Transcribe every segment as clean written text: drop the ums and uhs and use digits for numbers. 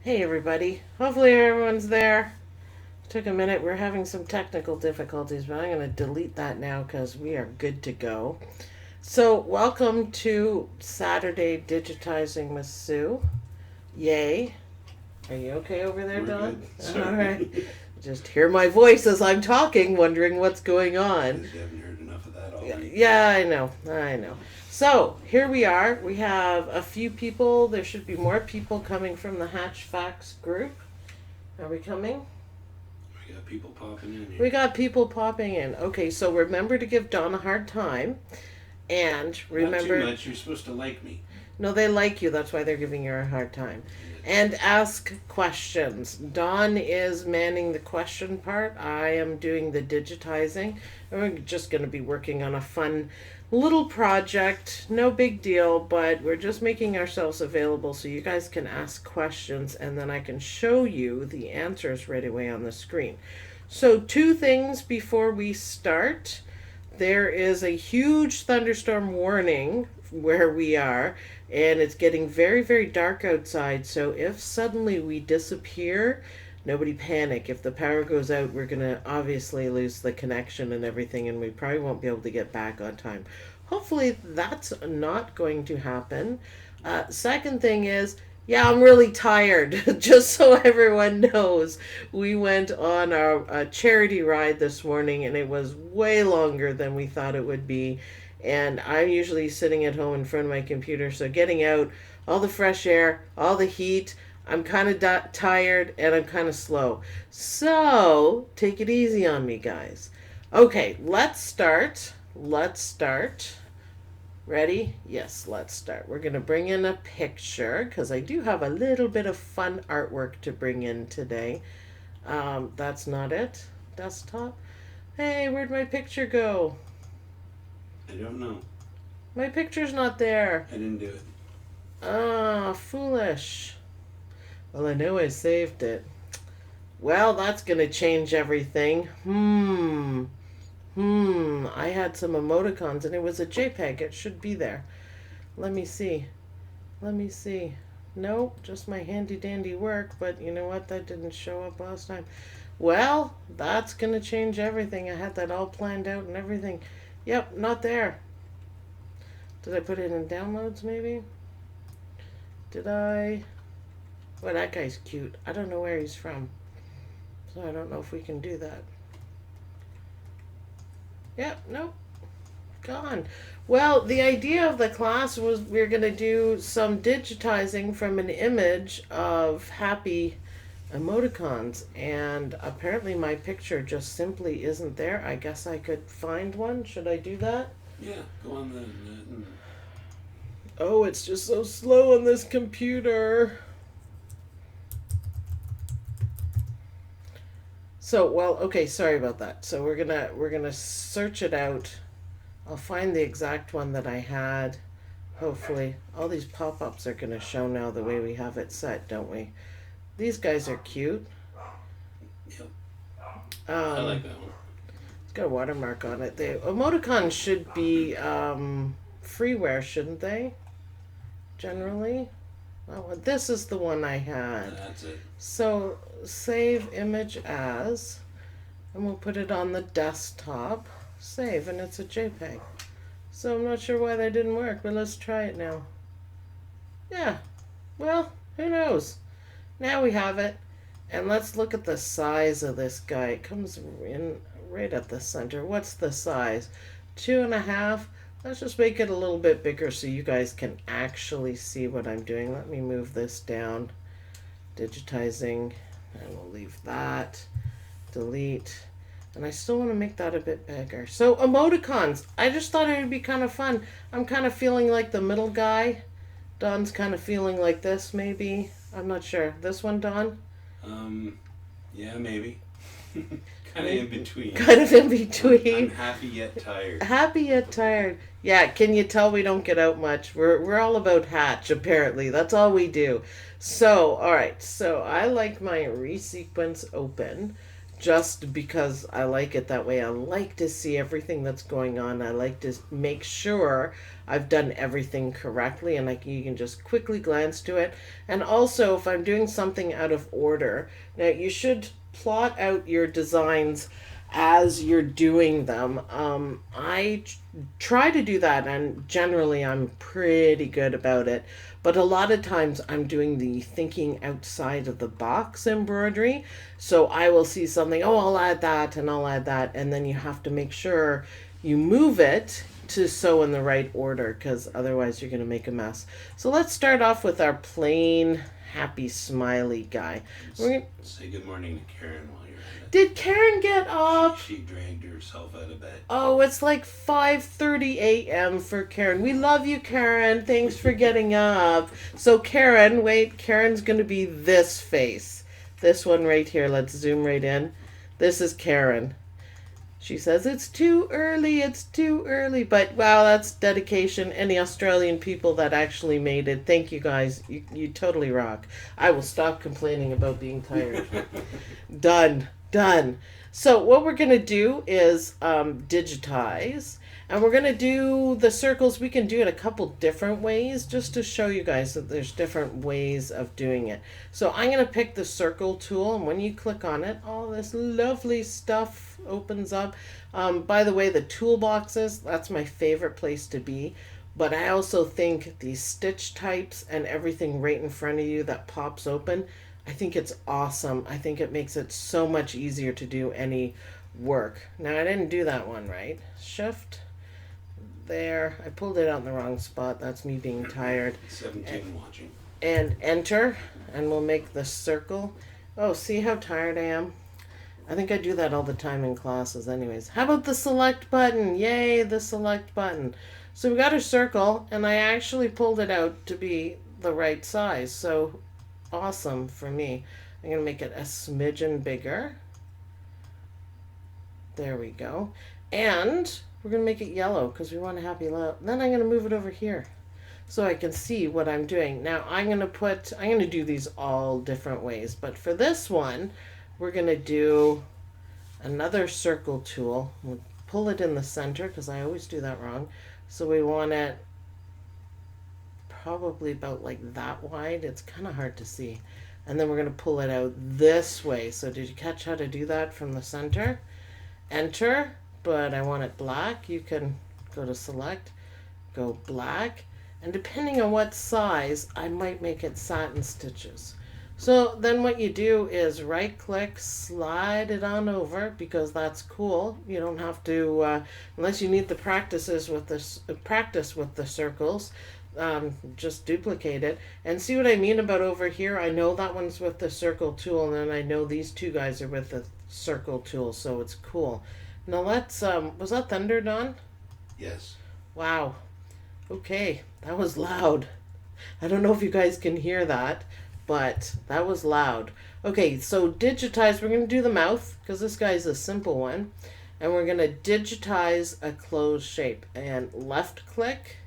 Hey everybody. Hopefully everyone's there. Took a minute. We're having some technical difficulties, but I'm going to delete that now because we are good to go. So, welcome to Saturday Digitizing with Sue. Yay. Are you okay over there, We're Don? good. All Sorry. right. Just hear my voice as I'm talking, wondering what's going on. Because you haven't heard enough of that all week. Yeah, I know. I know. So here we are. We have a few people. There should be more people coming from the Hatch Facts group. Are we coming? We got people popping in We here. got people popping in. Okay, so remember to give Dawn a hard time. And Not too remember, much. You're supposed to like me. no, they like you. That's why they're giving you a hard time. Yes. And ask questions. Dawn is manning the question part. I am doing the digitizing. And we're just going to be working on a fun little project. No big deal, but we're just making ourselves available so you guys can ask questions and then I can show you the answers right away on the screen. So, two things before we start. There is a huge thunderstorm warning where we are, and it's getting very, very dark outside. So, if suddenly we disappear, nobody panic. If the power goes out, we're going to obviously lose the connection and everything, and we probably won't be able to get back on time. Hopefully, that's not going to happen. Second thing is, yeah, I'm really tired. Just so everyone knows, we went on a charity ride this morning and it was way longer than we thought it would be. And I'm usually sitting at home in front of my computer, so getting out, all the fresh air, all the heat, I'm kind of tired and I'm kind of slow. So take it easy on me, guys. Okay, let's start. Let's start. Ready? Yes, let's start. We're going to bring in a picture because I do have a little bit of fun artwork to bring in today. That's not it. Desktop. Hey, where'd my picture go? I don't know. My picture's not there. I didn't do it. Ah, foolish. Well, I know I saved it. Well, that's going to change everything. I had some emoticons and it was a JPEG. It should be there. Let me see. Let me see. Nope, just my handy dandy work, but you know what? That didn't show up last time. Well, that's going to change everything. I had that all planned out and everything. Yep, not there. Did I put it in downloads maybe? Did I? Well, that guy's cute. I don't know where he's from. So I don't know if we can do that. Yep, nope. Gone. Well, the idea of the class was we're going to do some digitizing from an image of happy emoticons, and apparently my picture just simply isn't there. I guess I could find one. Should I do that? Yeah, go on the Oh, it's just so slow on this computer. So, well, okay, sorry about that. So we're gonna search it out. I'll find the exact one that I had. Hopefully, all these pop-ups are gonna show now the way we have it set, don't we? These guys are cute. Yep. I Um, like that one. it's got a watermark on it. The emoticons should be freeware, shouldn't they? Generally. Oh, this is the one I had. That's it. So save image as, and we'll put it on the desktop. Save, and it's a JPEG. So I'm not sure why that didn't work, but let's try it now. Yeah, well, who knows? Now we have it. And let's look at the size of this guy. It comes in right at the center. What's the size? 2.5. Let's just make it a little bit bigger so you guys can actually see what I'm doing. Let me move this down. Digitizing. And we'll leave that. Delete. And I still want to make that a bit bigger. So emoticons. I just thought it would be kind of fun. I'm kind of feeling like the middle guy. Don's kind of feeling like this, maybe. I'm not sure. This one, Don? Yeah, maybe. Kind of in between. Kind of in I'm between. happy yet tired. Happy yet tired. Yeah, can you tell we don't get out much? We're all about Hatch, apparently. That's all we do. So, all right. So I like my resequence open. just because I like it that way. I like to see everything that's going on. I like to make sure I've done everything correctly, and like you can just quickly glance to it. And also, if I'm doing something out of order, now you should plot out your designs as you're doing them. Try to do that, and generally I'm pretty good about it. But a lot of times I'm doing the thinking outside of the box embroidery. So I will see something, oh, I'll add that and I'll add that. And then you have to make sure you move it to sew in the right order because otherwise you're going to make a mess. So let's start off with our plain, happy, smiley guy. Say good morning to Karen while you're at it. Did Karen get up? She dragged herself out of bed. Oh, it's like 5:30 a.m. for Karen. We love you, Karen. Thanks for getting up. So Karen, wait, Karen's going to be this face. This one right here. Let's zoom right in. This is Karen. She says, it's too early, it's too early. But, wow, that's dedication. Any Australian people that actually made it, thank you guys. You totally rock. I will stop complaining about being tired. Done. So what we're going to do is digitize. And we're going to do the circles. We can do it a couple different ways just to show you guys that there's different ways of doing it. So I'm going to pick the circle tool. And when you click on it, all this lovely stuff opens up. By the way, the toolboxes, that's my favorite place to be. But I also think these stitch types and everything right in front of you that pops open, I think it's awesome. I think it makes it so much easier to do any work. Now, I didn't do that one right. Shift. There. I pulled it out in the wrong spot. That's me being tired. 17 watching. And enter. And we'll make the circle. Oh, see how tired I am? I think I do that all the time in classes anyways. How about the select button? Yay, the select button. So we got a circle, and I actually pulled it out to be the right size. So awesome for me. I'm going to make it a smidgen bigger. There we go. And we're going to make it yellow because we want a happy low. Then I'm going to move it over here so I can see what I'm doing. Now I'm going to do these all different ways. But for this one, we're going to do another circle tool. We'll pull it in the center because I always do that wrong. So we want it probably about like that wide. It's kind of hard to see. And then we're going to pull it out this way. So did you catch how to do that from the center? Enter, but I want it black. You can go to select, go black, and depending on what size, I might make it satin stitches. So then what you do is right click, slide it on over because that's cool. You don't have to, unless you need the practice with the circles, just duplicate it. And see what I mean about over here? I know that one's with the circle tool, and then I know these two guys are with the circle tool, so it's cool. Now let's, was that thunder, Don? Yes. Wow. Okay, that was loud. I don't know if you guys can hear that, but that was loud. Okay, so digitize, we're going to do the mouth because this guy's a simple one. And we're going to digitize a closed shape. And left click,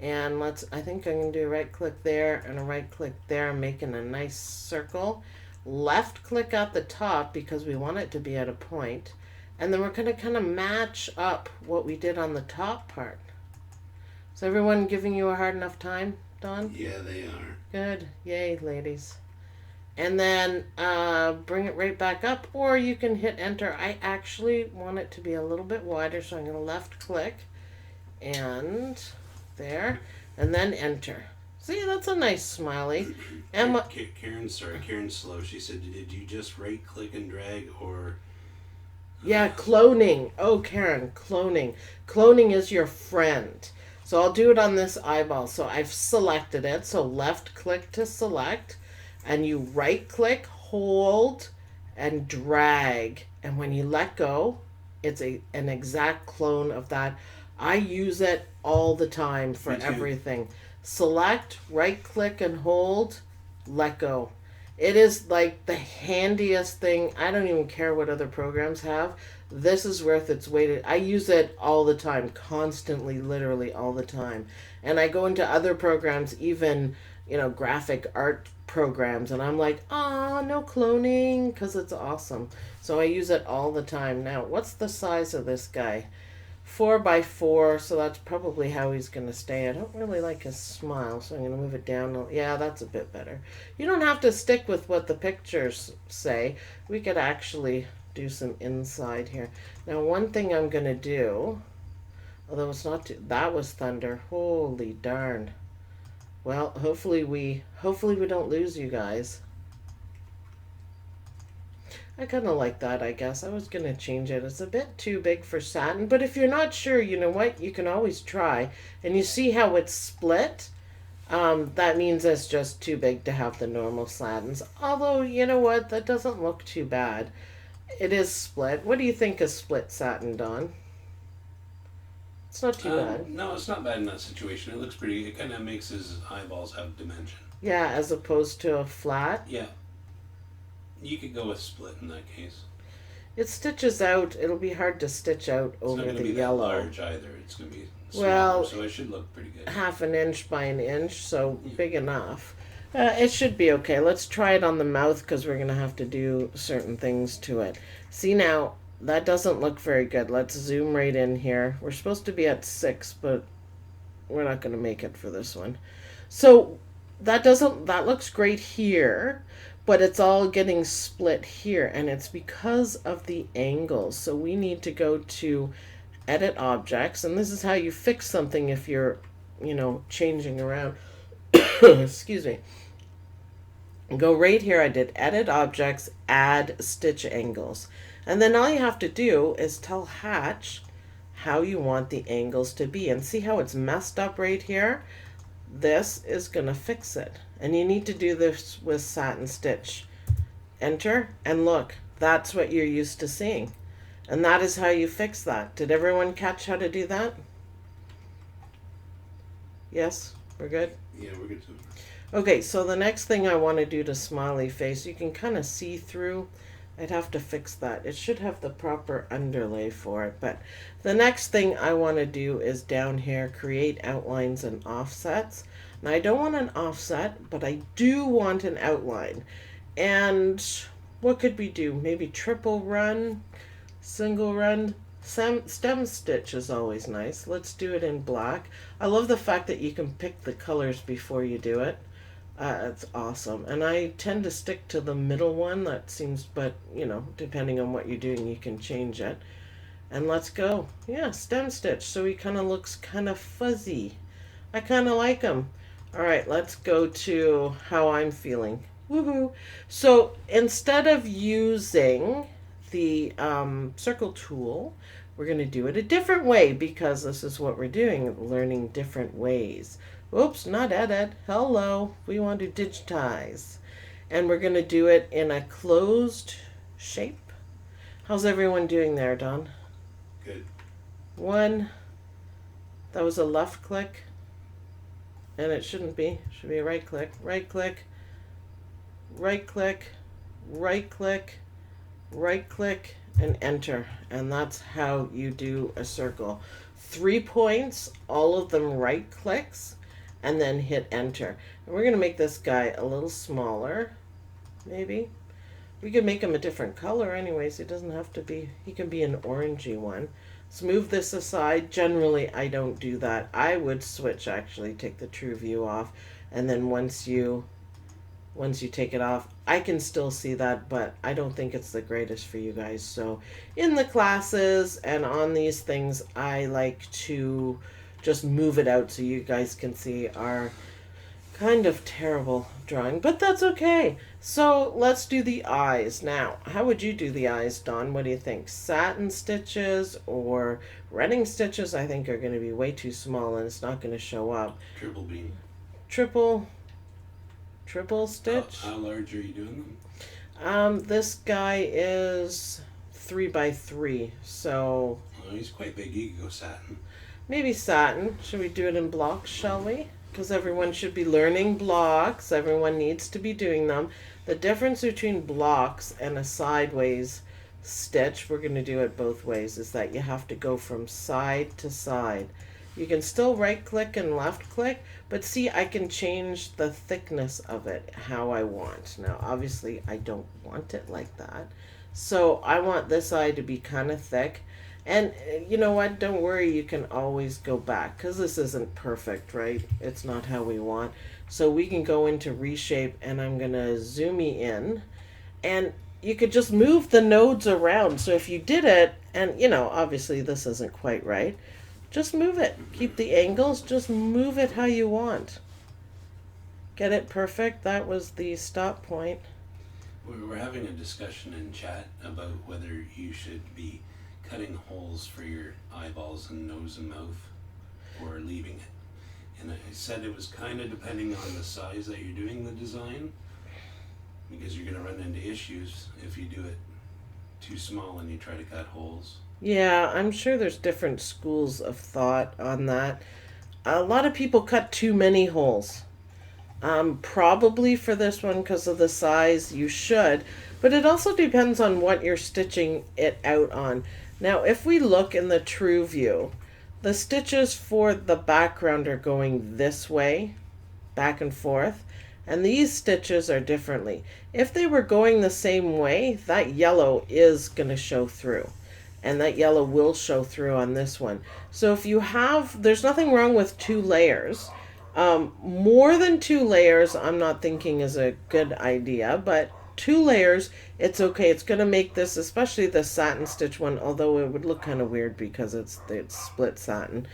and I think I'm going to do a right click there and a right click there, making a nice circle. Left click at the top because we want it to be at a point. And then we're going to kind of match up what we did on the top part. Is everyone giving you a hard enough time, Dawn? Yeah, they are. Good. Yay, ladies. And then bring it right back up, or you can hit enter. I actually want it to be a little bit wider, so I'm going to left click and there, and then enter. See, that's a nice smiley. Emma, Karen's slow. She said, did you just right click and drag or... Yeah, cloning. Oh, Karen, cloning. Cloning is your friend. So I'll do it on this eyeball. So I've selected it. So left click to select. And you right click, hold, and drag. And when you let go, it's an exact clone of that. I use it all the time for everything. Select, right click, and hold, let go. It is like the handiest thing. I don't even care what other programs have. This is worth its weight. I use it all the time, constantly, literally all the time. And I go into other programs, even graphic art programs, and I'm like, ah, no cloning, because it's awesome. So I use it all the time. Now, what's the size of this guy? 4 by 4, so that's probably how he's going to stay. I don't really like his smile, so I'm going to move it down. Yeah, that's a bit better. You don't have to stick with what the pictures say. We could actually do some inside here. Now, one thing I'm going to do, although it's not too, that was thunder. Holy darn. Well, hopefully we don't lose you guys. I kind of like that, I guess. I was going to change it. It's a bit too big for satin, but if you're not sure, you know what? You can always try. And you see how it's split? That means it's just too big to have the normal satins. Although, you know what? That doesn't look too bad. It is split. What do you think of split satin, Don? It's not too bad. No, it's not bad in that situation. It looks pretty. It kind of makes his eyeballs have dimension. Yeah, as opposed to a flat. Yeah, you could go with split in that case. It stitches out. It'll be hard to stitch out It's over not going the to be yellow. that large either. It's going to be smaller, Well, so it should look pretty good. half an inch by an inch, so big enough. It should be okay. Let's try it on the mouth because we're going to have to do certain things to it. See now, that doesn't look very good. Let's zoom right in here. We're supposed to be at 6, but we're not going to make it for this one. So that looks great here, but it's all getting split here, and it's because of the angles. So we need to go to edit objects, and this is how you fix something if you're, changing around. Excuse me. Go right here. I did edit objects, add stitch angles. And then all you have to do is tell Hatch how you want the angles to be. And see how it's messed up right here? This is going to fix it. And you need to do this with satin stitch. Enter, and look, that's what you're used to seeing. And that is how you fix that. Did everyone catch how to do that? Yes? We're good? Yeah, we're good too. Okay, so the next thing I want to do to smiley face, you can kind of see through. I'd have to fix that. It should have the proper underlay for it. But the next thing I want to do is down here, create outlines and offsets. Now I don't want an offset, but I do want an outline. And what could we do? Maybe triple run, single run. Stem stitch is always nice. Let's do it in black. I love the fact that you can pick the colors before you do it. It's awesome. And I tend to stick to the middle one. That seems, but depending on what you're doing, you can change it. And let's go. Yeah, stem stitch. So he kind of looks kind of fuzzy. I kind of like him. All right, let's go to how I'm feeling. Woohoo. So instead of using the circle tool, we're going to do it a different way because this is what we're doing, learning different ways. Oops, not edit. Hello. We want to digitize. And we're going to do it in a closed shape. How's everyone doing there, Don? Good. 1. That was a left click. And it shouldn't be. It should be a right click. Right click. Right click. Right click. Right click. And enter. And that's how you do a circle. 3 points, all of them right clicks, and then hit enter. And we're going to make this guy a little smaller, maybe. We could make him a different color anyways. It doesn't have to be, he can be an orangey one. Let's move this aside. Generally, I don't do that. I would switch, actually, take the true view off, and then once you take it off, I can still see that, but I don't think it's the greatest for you guys. So in the classes and on these things, I like to just move it out so you guys can see our kind of terrible drawing, but that's okay. So let's do the eyes. Now, how would you do the eyes, Dawn? What do you think? Satin stitches or running stitches, I think, are going to be way too small and it's not going to show up. Triple beam. Triple stitch. How large are you doing them? This guy is 3 by 3, so he's quite big. You could go satin. Maybe satin. Should we do it in blocks, shall we? Because everyone should be learning blocks. Everyone needs to be doing them. The difference between blocks and a sideways stitch, we're going to do it both ways, is that you have to go from side to side. You can still right click and left click, but see, I can change the thickness of it how I want. Now, obviously, I don't want it like that. So I want this eye to be kind of thick. And you know what? Don't worry, you can always go back because this isn't perfect, right? It's not how we want. So we can go into reshape and I'm going to zoom in, and you could just move the nodes around. So if you did it, and obviously this isn't quite right, just move it. Keep the angles, just move it how you want. Get it perfect. That was the stop point. We're having a discussion in chat about whether you should be cutting holes for your eyeballs and nose and mouth or leaving it. And I said it was kind of depending on the size that you're doing the design, because you're going to run into issues if you do it too small and you try to cut holes. Yeah, I'm sure there's different schools of thought on that. A lot of people cut too many holes. Probably for this one, because of the size, you should. But it also depends on what you're stitching it out on. Now, if we look in the true view, the stitches for the background are going this way, back and forth. And these stitches are differently. If they were going the same way, that yellow is going to show through. And that yellow will show through on this one. So if you have, there's nothing wrong with 2 layers. More than 2 layers, I'm not thinking is a good idea, but 2 layers, it's okay. It's going to make this, especially the satin stitch one, although it would look kind of weird because it's split satin.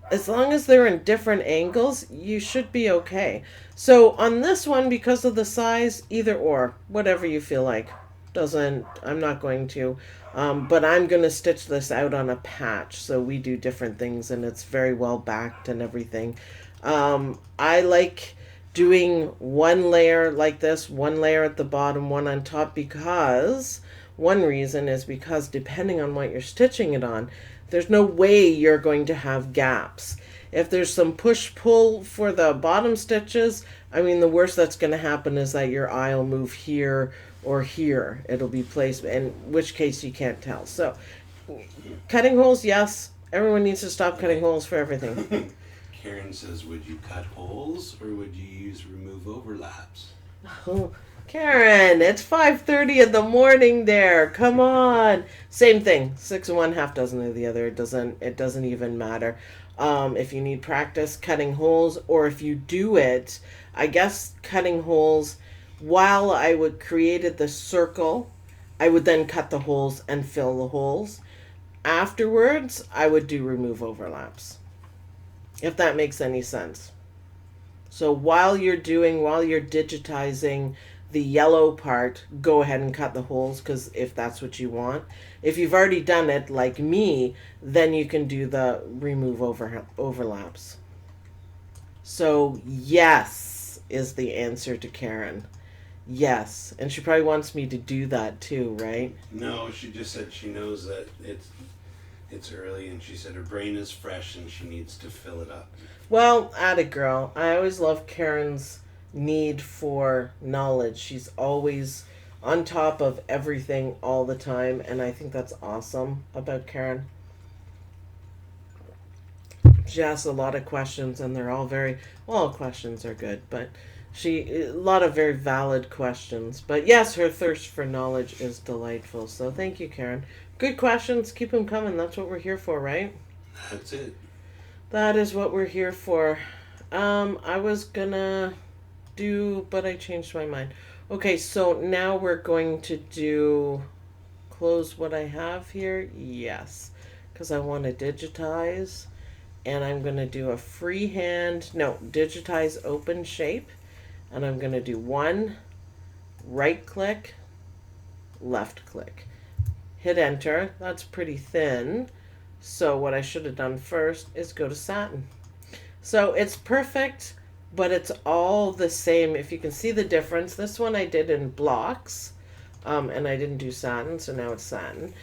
As long as they're in different angles, you should be okay. So on this one, because of the size, either or, whatever you feel like. I'm not going to, but I'm going to stitch this out on a patch. So we do different things and it's very well backed and everything. I like doing 1 layer like this, 1 layer at the bottom, 1 on top, because one reason is because depending on what you're stitching it on, there's no way you're going to have gaps. If there's some push-pull for the bottom stitches, I mean, the worst that's going to happen is that your eye will move here or here. It'll be placed, in which case you can't tell. So, cutting holes, yes. Everyone needs to stop cutting holes for everything. Karen says, would you cut holes or would you use remove overlaps? Oh, Karen, it's 5:30 in the morning there. Come on. Same thing. 6 of one, half dozen of the other. It doesn't even matter. If you need practice cutting holes, or if you do it, I guess cutting holes, while I would created the circle, I would then cut the holes and fill the holes. Afterwards, I would do remove overlaps. If that makes any sense. So while you're digitizing the yellow part, go ahead and cut the holes, because if that's what you want. If you've already done it like me, then you can do the remove overlaps. So yes is the answer to Karen. Yes. And she probably wants me to do that too, right? No, she just said she knows that it's early, and she said her brain is fresh and she needs to fill it up. Well, atta girl. I always love Karen's need for knowledge. She's always on top of everything all the time, and I think that's awesome about Karen. She asks a lot of questions, and they're all all questions are good, but a lot of very valid questions. But yes, her thirst for knowledge is delightful. So thank you, Karen. Good questions. Keep them coming. That's what we're here for, right? That's it. That is what we're here for. I was gonna but I changed my mind. Okay, so now we're going to close what I have here. Yes, because I want to digitize, and I'm going to do a digitize open shape, and I'm going to do 1, right click, left click, hit enter. That's pretty thin. So what I should have done first is go to satin. So it's perfect, but it's all the same. If you can see the difference, this one I did in blocks, and I didn't do satin, so now it's satin.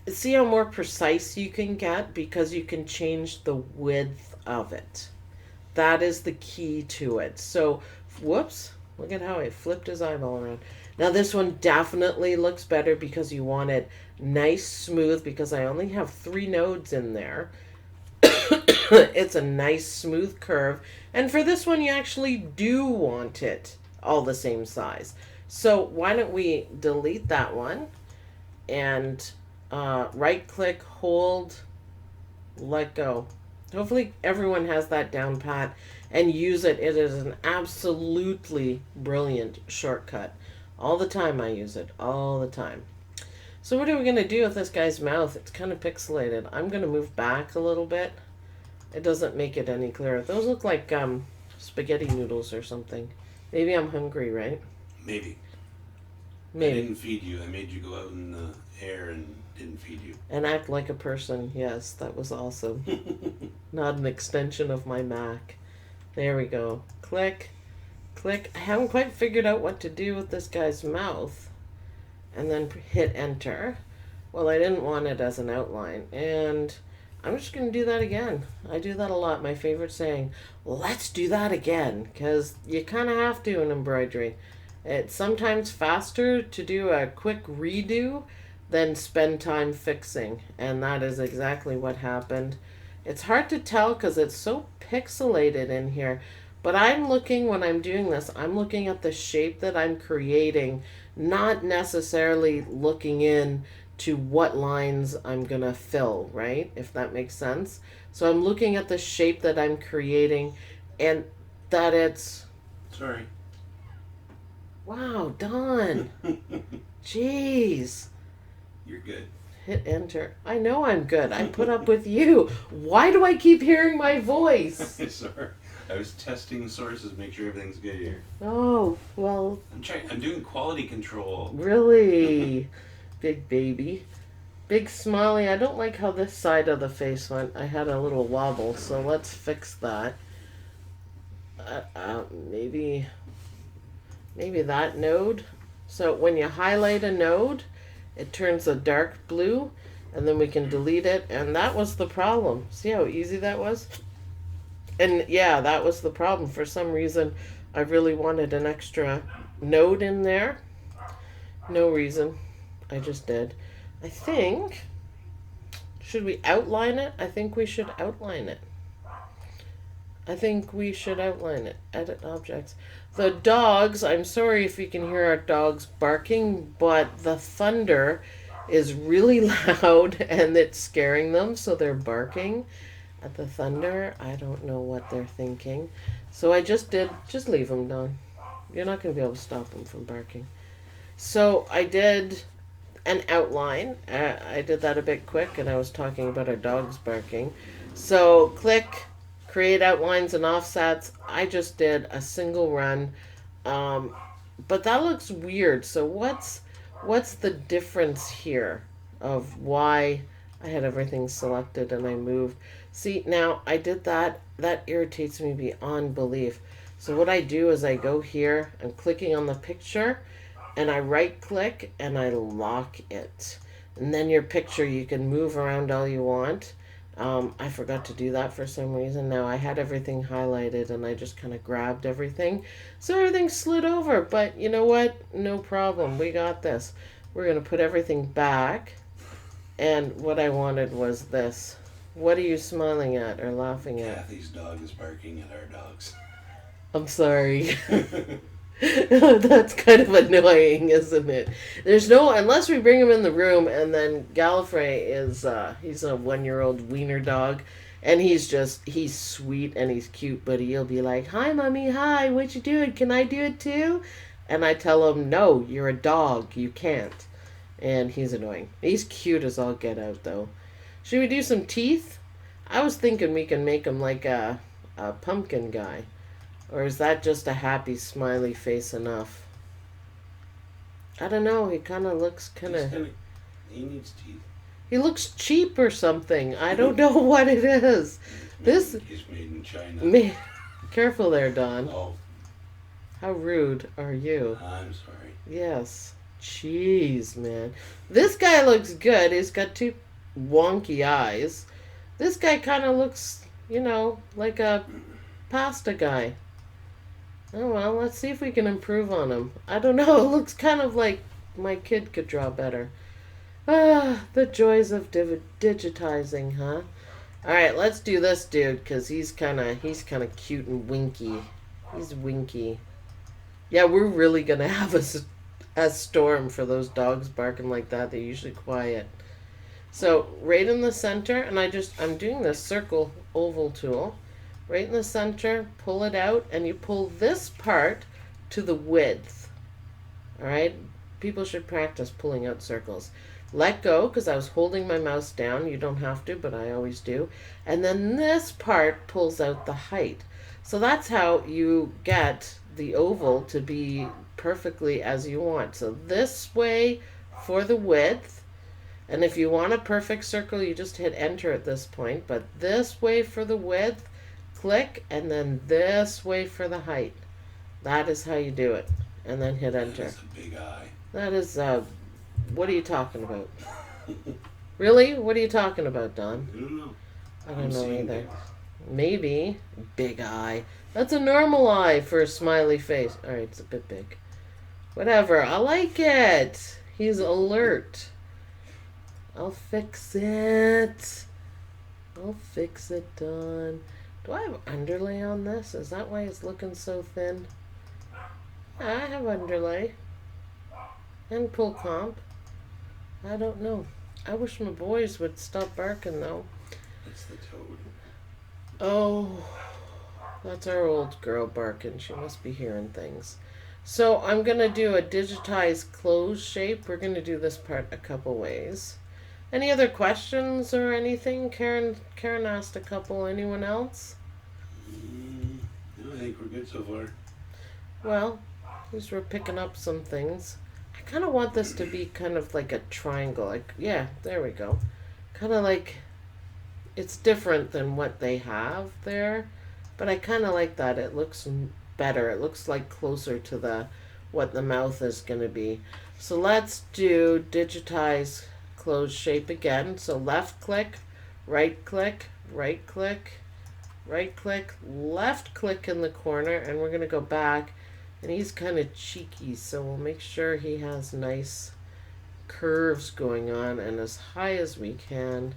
See how more precise you can get because you can change the width of it. That is the key to it. So, whoops, look at how I flipped his eyeball around. Now this one definitely looks better because you want it nice, smooth, because I only have 3 nodes in there. It's a nice smooth curve. And for this one, you actually do want it all the same size. So why don't we delete that one and right click, hold, let go. Hopefully everyone has that down pat and use it. It is an absolutely brilliant shortcut. All the time I use it, all the time. So what are we going to do with this guy's mouth? It's kind of pixelated. I'm going to move back a little bit. It doesn't make it any clearer. Those look like spaghetti noodles or something. Maybe I'm hungry, right? Maybe. Maybe. I didn't feed you. I made you go out in the air and didn't feed you. And act like a person. Yes, that was awesome. Not an extension of my Mac. There we go. Click, click. I haven't quite figured out what to do with this guy's mouth. And then hit enter. Well, I didn't want it as an outline. And I'm just going to do that again. I do that a lot. My favorite saying, let's do that again. Because you kind of have to in embroidery. It's sometimes faster to do a quick redo than spend time fixing. And that is exactly what happened. It's hard to tell because it's so pixelated in here. But I'm looking, when I'm doing this, I'm looking at the shape that I'm creating, not necessarily looking in to what lines I'm going to fill, right? If that makes sense. So I'm looking at the shape that I'm creating and that it's... Sorry. Wow, Don. Jeez. You're good. Hit enter. I know I'm good. I put up with you. Why do I keep hearing my voice? Sorry. I was testing sources, make sure everything's good here. Oh, well. I'm doing quality control. Really? Big baby. Big smiley. I don't like how this side of the face went. I had a little wobble, so let's fix that. Maybe that node. So when you highlight a node, it turns a dark blue, and then we can delete it, and that was the problem. See how easy that was? And yeah, that was the problem. For some reason, I really wanted an extra node in there. No reason. I just did. I think, should we outline it? I think we should outline it. Edit objects. The dogs, I'm sorry if you can hear our dogs barking, but the thunder is really loud and it's scaring them, so they're barking at the thunder. I don't know what they're thinking. So I just leave them, Don. You're not going to be able to stop them from barking. So I did an outline. I did that a bit quick, and I was talking about our dogs barking. So click, create outlines and offsets. I just did a single run, but that looks weird. So what's the difference here of why I had everything selected and I moved? See, now I did that. That irritates me beyond belief. So what I do is I go here, I'm clicking on the picture, and I right click and I lock it. And then your picture, you can move around all you want. I forgot to do that for some reason. Now I had everything highlighted and I just kind of grabbed everything. So everything slid over, but you know what? No problem. We got this. We're going to put everything back. And what I wanted was this. What are you smiling at or laughing at? Kathy's dog is barking at our dogs. I'm sorry. That's kind of annoying, isn't it? There's no, unless we bring him in the room, and then Gallifrey is, he's a 1-year-old wiener dog, and he's sweet and he's cute, but he'll be like, hi, mommy, hi, what you doing? Can I do it too? And I tell him, no, you're a dog, you can't. And he's annoying. He's cute as all get out, though. Should we do some teeth? I was thinking we can make him like a pumpkin guy. Or is that just a happy, smiley face enough? I don't know. He kind of looks He needs teeth. He looks cheap or something. I don't know what it is. He's made in China. Careful there, Don. Oh. How rude are you? I'm sorry. Yes. Jeez, man. This guy looks good. He's got 2 wonky eyes. This guy kind of looks, like a pasta guy. Oh, well, let's see if we can improve on him. I don't know. It looks kind of like my kid could draw better. Ah, the joys of digitizing, huh? All right, let's do this dude because he's kind of cute and winky. He's winky. Yeah, we're really gonna have a storm for those dogs barking like that. They're usually quiet. So right in the center, and I'm doing this circle oval tool. Right in the center, pull it out, and you pull this part to the width. All right? People should practice pulling out circles. Let go, because I was holding my mouse down. You don't have to, but I always do. And then this part pulls out the height. So that's how you get the oval to be perfectly as you want. So this way for the width. And if you want a perfect circle, you just hit enter at this point. But this way for the width, click, and then this way for the height. That is how you do it. And then hit enter. That's a big eye. That is, what are you talking about? Really? What are you talking about, Don? I don't know. I don't I'm know seeing either. things. Maybe. Big eye. That's a normal eye for a smiley face. Alright, it's a bit big. Whatever. I like it. He's alert. I'll fix it. I'll fix it, Don. Do I have underlay on this? Is that why it's looking so thin? Yeah, I have underlay. And pull comp. I don't know. I wish my boys would stop barking, though. That's the toad. Oh, that's our old girl barking. She must be hearing things. So I'm going to do a digitized close shape. We're going to do this part a couple ways. Any other questions or anything? Karen asked a couple. Anyone else? No, I think we're good so far. Well, at least we're picking up some things. I kind of want this to be kind of like a triangle. Like, yeah, there we go. Kind of like, it's different than what they have there, but I kind of like that. It looks better. It looks like closer to the what the mouth is going to be. So let's do digitize close shape again. So left click, right click, right click, right click, left click in the corner, and we're going to go back. And he's kind of cheeky, so we'll make sure he has nice curves going on and as high as we can.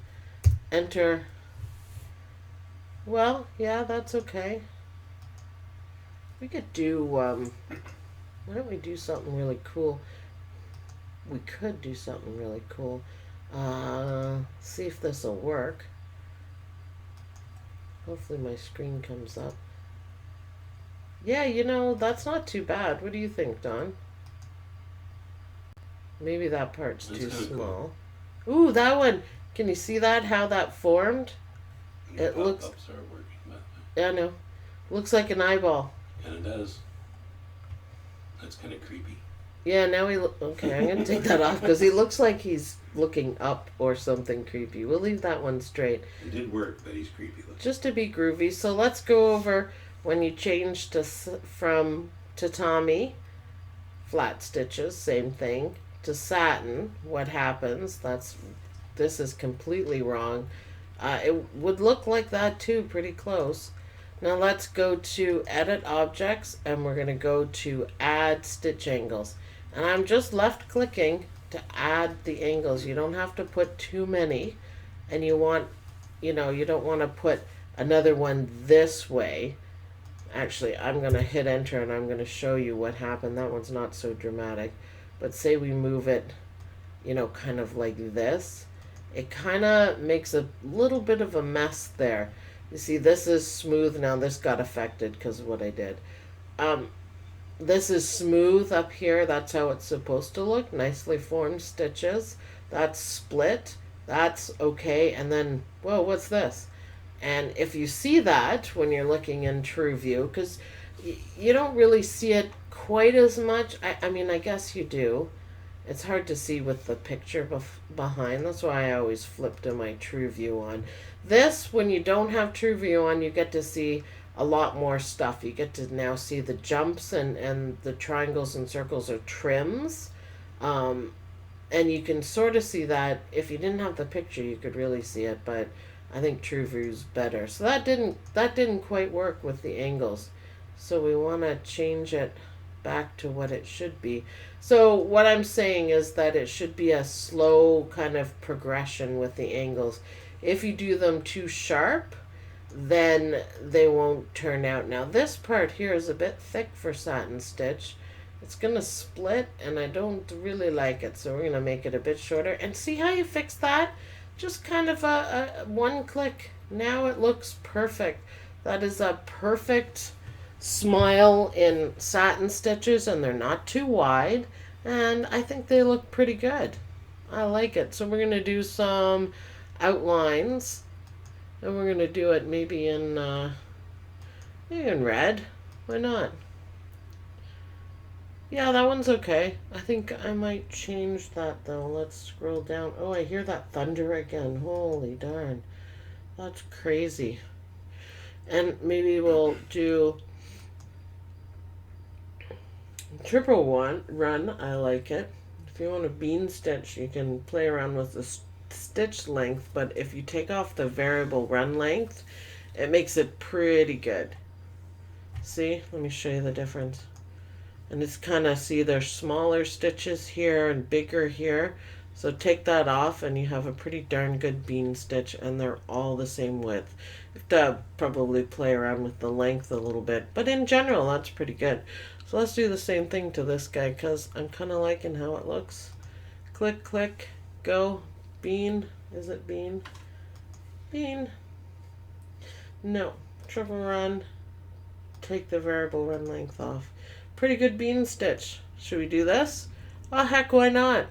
Enter. Well, yeah, that's okay. We could do, why don't we do something really cool? We could do something really cool. See if this will work. Hopefully my screen comes up. Yeah, you know, that's not too bad. What do you think, Don? Maybe that part's That's too kinda small. Ooh, that one. Can you see that? How that formed? The It looks- pop-ups are working, but Yeah, no. Looks like an eyeball. kind of does. That's kind of creepy. Yeah, now okay, I'm going to take that off because he looks like he's looking up or something creepy. We'll leave that one straight. It did work, but he's creepy looking. Just to be groovy. So let's go over when you change from tatami, flat stitches, same thing, to satin, what happens. This is completely wrong. It would look like that too, pretty close. Now let's go to edit objects and we're going to go to add stitch angles. And I'm just left clicking to add the angles. You don't have to put too many, and you don't want to put another one this way. Actually, I'm going to hit enter and I'm going to show you what happened. That one's not so dramatic. But say we move it, kind of like this. It kind of makes a little bit of a mess there. You see, this is smooth now. This got affected because of what I did. This is smooth up here. That's how it's supposed to look. Nicely formed stitches. That's split. That's okay. And then, whoa, what's this? And if you see that when you're looking in true view, because you don't really see it quite as much. I mean, I guess you do. It's hard to see with the picture behind. That's why I always flip to my true view on. This, when you don't have true view on, you get to see a lot more stuff. You get to now see the jumps and the triangles and circles are trims. And you can sort of see that. If you didn't have the picture, you could really see it, but I think true view's better. So that didn't quite work with the angles. So we want to change it back to what it should be. So what I'm saying is that it should be a slow kind of progression with the angles. If you do them too sharp, then they won't turn out. Now this part here is a bit thick for satin stitch. It's gonna split and I don't really like it, so we're gonna make it a bit shorter. And see how you fix that? Just kind of a one click. Now it looks perfect. That is a perfect smile in satin stitches, and they're not too wide, and I think they look pretty good. I like it. So we're gonna do some outlines, and we're gonna do it maybe in red. Why not? Yeah, that one's okay. I think I might change that though. Let's scroll down. Oh, I hear that thunder again. Holy darn. That's crazy. And maybe we'll do triple one run. I like it. If you want a bean stitch, you can play around with the stitch length, but if you take off the variable run length, it makes it pretty good. See? Let me show you the difference. And it's kind of, see, there's smaller stitches here and bigger here. So take that off and you have a pretty darn good bean stitch, and they're all the same width. You have to probably play around with the length a little bit, but in general, that's pretty good. So let's do the same thing to this guy because I'm kind of liking how it looks. Click, click, go. Bean. Is it bean? Bean. No. Triple run. Take the variable run length off. Pretty good bean stitch. Should we do this? Oh, heck, why not?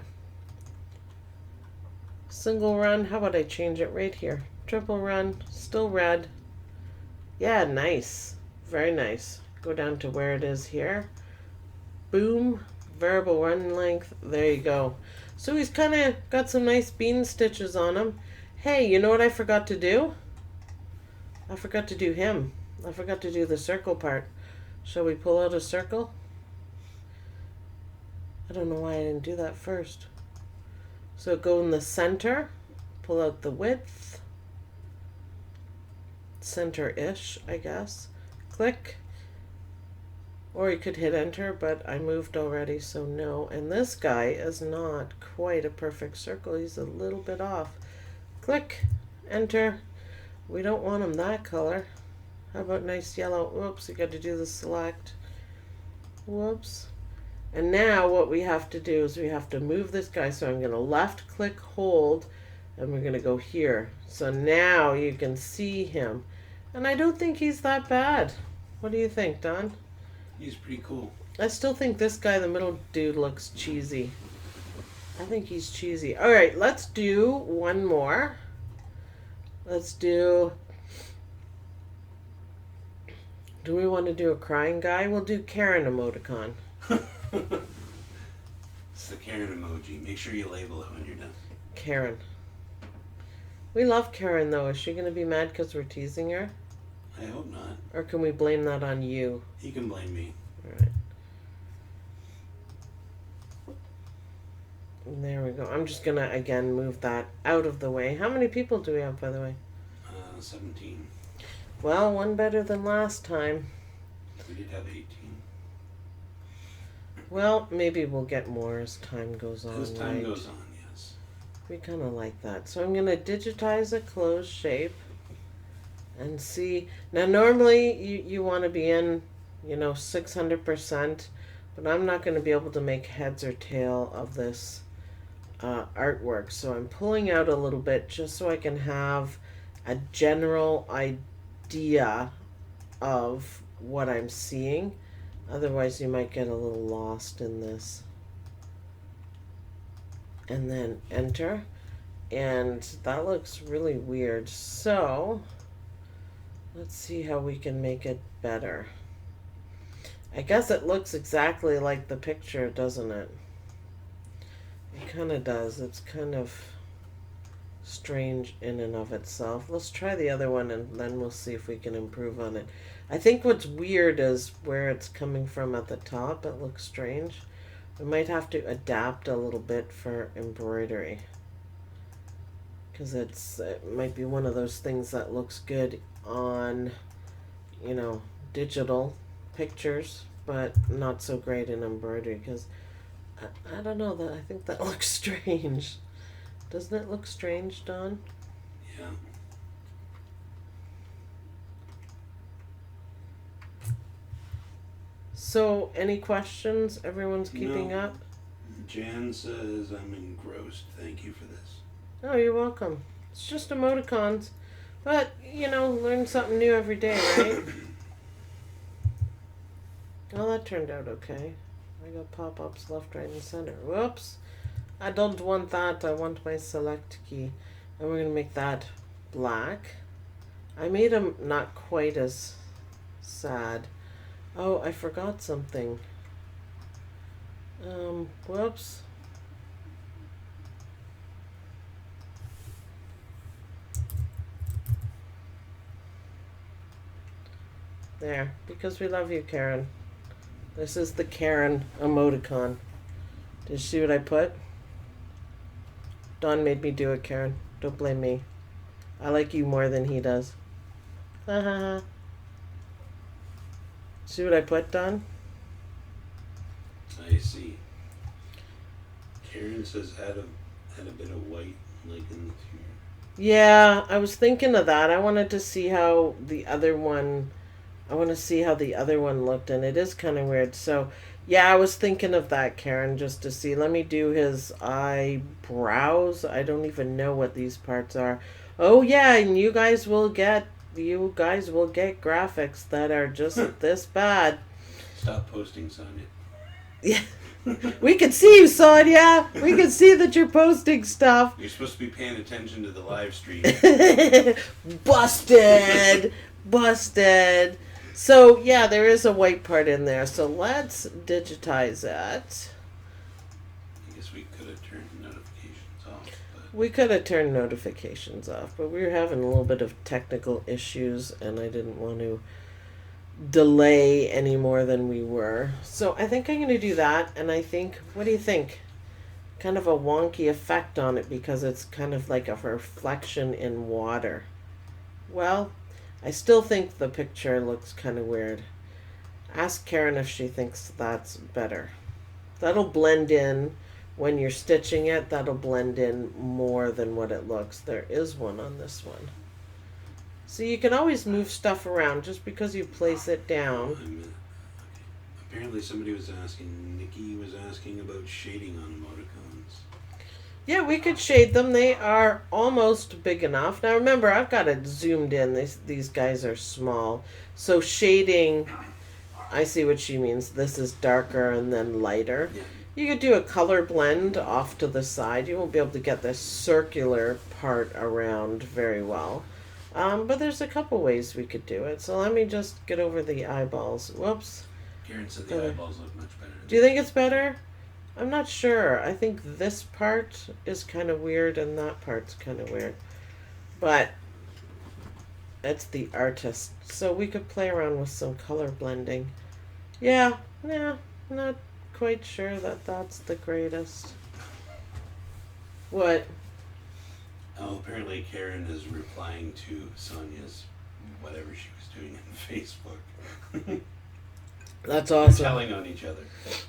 Single run. How about I change it right here? Triple run. Still red. Yeah, nice. Very nice. Go down to where it is here. Boom. Variable run length. There you go. So he's kind of got some nice bean stitches on him. Hey, you know what I forgot to do? I forgot to do him. I forgot to do the circle part. Shall we pull out a circle? I don't know why I didn't do that first. So go in the center, pull out the width, center-ish, I guess. Click. Or you could hit enter, but I moved already, so no. And this guy is not quite a perfect circle. He's a little bit off. Click, enter. We don't want him that color. How about nice yellow? Whoops, you got to do the select. Whoops. And now what we have to do is we have to move this guy. So I'm going to left click hold, and we're going to go here. So now you can see him. And I don't think he's that bad. What do you think, Don? He's pretty cool. I still think this guy, the middle dude, looks cheesy. I think he's cheesy. All right, let's do one more. Let's do... Do we want to do a crying guy? We'll do Karen emoticon. It's the Karen emoji. Make sure you label it when you're done. Karen. We love Karen, though. Is she going to be mad because we're teasing her? I hope not. Or can we blame that on you? You can blame me. All right. And there we go. I'm just going to, again, move that out of the way. How many people do we have, by the way? 17. Well, one better than last time. We did have 18. Well, maybe we'll get more as time goes on. As time goes on, yes. We kind of like that. So I'm going to digitize a closed shape and see. Now, normally you want to be in, 600%, but I'm not going to be able to make heads or tail of this artwork. So I'm pulling out a little bit just so I can have a general idea of what I'm seeing. Otherwise, you might get a little lost in this. And then enter. And that looks really weird. So, let's see how we can make it better. I guess it looks exactly like the picture, doesn't it? It kind of does. It's kind of strange in and of itself. Let's try the other one and then we'll see if we can improve on it. I think what's weird is where it's coming from at the top. It looks strange. We might have to adapt a little bit for embroidery, because it might be one of those things that looks good on, digital pictures, but not so great in embroidery, because I don't know, that I think that looks strange. Doesn't it look strange, Don? Yeah. So, any questions? Everyone's keeping No. up? Jan says, I'm engrossed. Thank you for this. Oh, you're welcome. It's just emoticons. But, learn something new every day, right? Well, that turned out okay. I got pop-ups left, right, and center. Whoops. I don't want that. I want my select key. And we're going to make that black. I made them not quite as sad. Oh, I forgot something. Whoops. There. Because we love you, Karen. This is the Karen emoticon. Did you see what I put? Don made me do it, Karen. Don't blame me. I like you more than he does. Ha ha ha. See what I put, Don? I see. Karen says add a bit of white, like in the few. Yeah, I was thinking of that. I wanted to see how the other one. I want to see how the other one looked, and it is kind of weird. So, yeah, I was thinking of that, Karen, just to see. Let me do his eyebrows. I don't even know what these parts are. Oh yeah, and you guys will get graphics that are just this bad. Stop posting, Sonia. Yeah. We can see you, Sonia. We can see that you're posting stuff. You're supposed to be paying attention to the live stream. Busted. Busted. So, yeah, there is a white part in there. So let's digitize it. I guess we could have turned notifications off. But We could have turned notifications off, but we were having a little bit of technical issues, and I didn't want to delay any more than we were. So I think I'm going to do that, and I think, what do you think? Kind of a wonky effect on it because it's kind of like a reflection in water. Well, I still think the picture looks kind of weird. Ask Karen if she thinks that's better. That'll blend in when you're stitching it, that'll blend in more than what it looks. There is one on this one. So you can always move stuff around just because you place it down. okay. Apparently somebody was asking, Nikki was asking about shading on emoticons. Yeah, we could shade them. They are almost big enough. Now remember, I've got it zoomed in. These guys are small. So shading, I see what she means. This is darker and then lighter. Yeah. You could do a color blend off to the side. You won't be able to get this circular part around very well. But there's a couple ways we could do it. So let me just get over the eyeballs. Whoops. Karen said the eyeballs look much better. Do you think it's better? I'm not sure. I think this part is kind of weird and that part's kind of weird. But it's the artist. So we could play around with some color blending. Yeah, not quite sure that that's the greatest. What? Oh, apparently Karen is replying to Sonia's whatever she was doing on Facebook. That's They're awesome. telling on each other.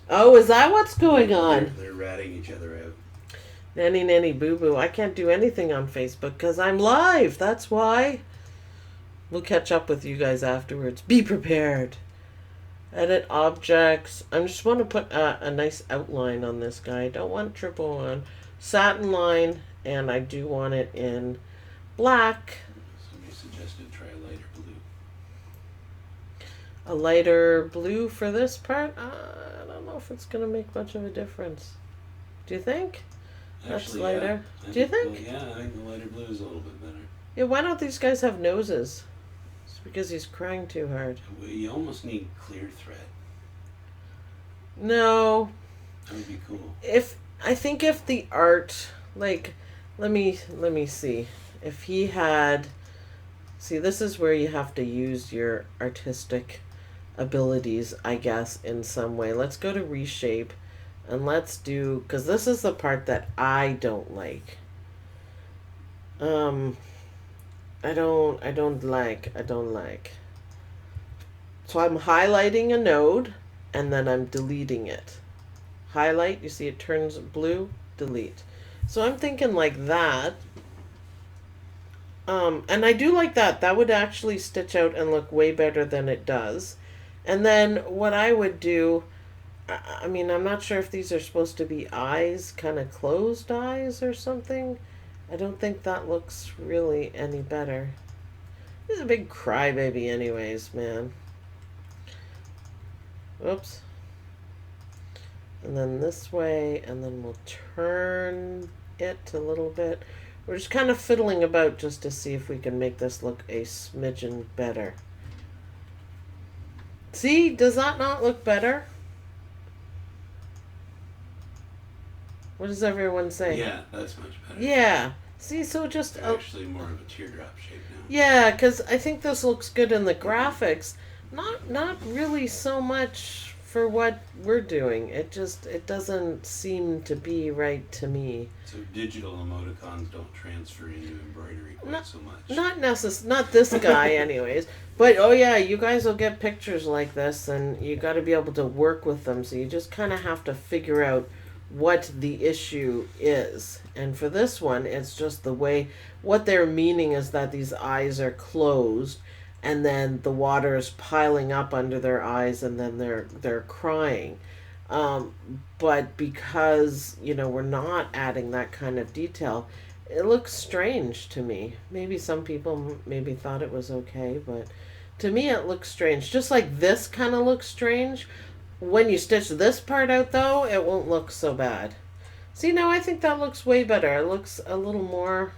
Oh, is that what's going on? They're ratting each other out. Nanny boo boo. I can't do anything on Facebook because I'm live. That's why. We'll catch up with you guys afterwards. Be prepared. Edit objects. I just want to put a nice outline on this guy. I don't want triple one. Satin line, and I do want it in black. Somebody suggested try a lighter blue. A lighter blue for this part? I don't know if it's going to make much of a difference. Do you think? That's Actually, lighter. Yeah. Do you think? Yeah, I think the lighter blue is a little bit better. Yeah, why don't these guys have noses? It's because he's crying too hard. You almost need clear thread. No. That would be cool. I think if the art, like, let me see. If he had, see, this is where you have to use your artistic abilities, I guess, in some way. Let's go to reshape, and let's do, because this is the part that I don't like. I don't like. So I'm highlighting a node, and then I'm deleting it. Highlight, you see it turns blue, delete. So I'm thinking like that. And I do like that. That would actually stitch out and look way better than it does. And then what I would do, I mean, I'm not sure if these are supposed to be eyes, kind of closed eyes or something. I don't think that looks really any better. He's a big crybaby, anyways, man. Oops. And then this way, and then we'll turn it a little bit. We're just kind of fiddling about just to see if we can make this look a smidgen better. See, does that not look better? What does everyone say? Yeah, that's much better. Yeah. See, so just They're actually more of a teardrop shape now. yeah, because I think this looks good in the graphics. Not really so much for what we're doing. It doesn't seem to be right to me. So digital emoticons don't transfer into embroidery quite so much. Not this guy anyways. But oh yeah, you guys will get pictures like this and you got to be able to work with them. So you just kind of have to figure out what the issue is. And for this one, it's just the way what they're meaning is that these eyes are closed and then the water is piling up under their eyes and then they're crying. But because, we're not adding that kind of detail, it looks strange to me. Maybe some people maybe thought it was okay, but to me it looks strange. Just like this kind of looks strange. When you stitch this part out, though, it won't look so bad. See, now I think that looks way better. It looks a little more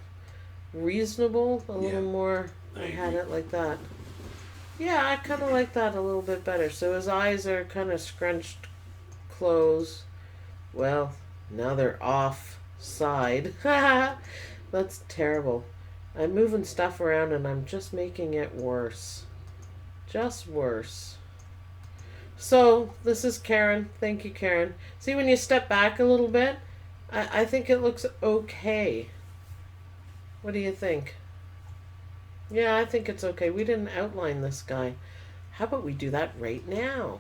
reasonable, a little more. I had it like that. Yeah, I kind of like that a little bit better. So his eyes are kind of scrunched closed. Well, now they're off side. That's terrible. I'm moving stuff around and I'm just making it worse. Just worse. So, this is Karen. Thank you, Karen. See, when you step back a little bit, I think it looks okay. What do you think? Yeah, I think it's okay. We didn't outline this guy. How about we do that right now?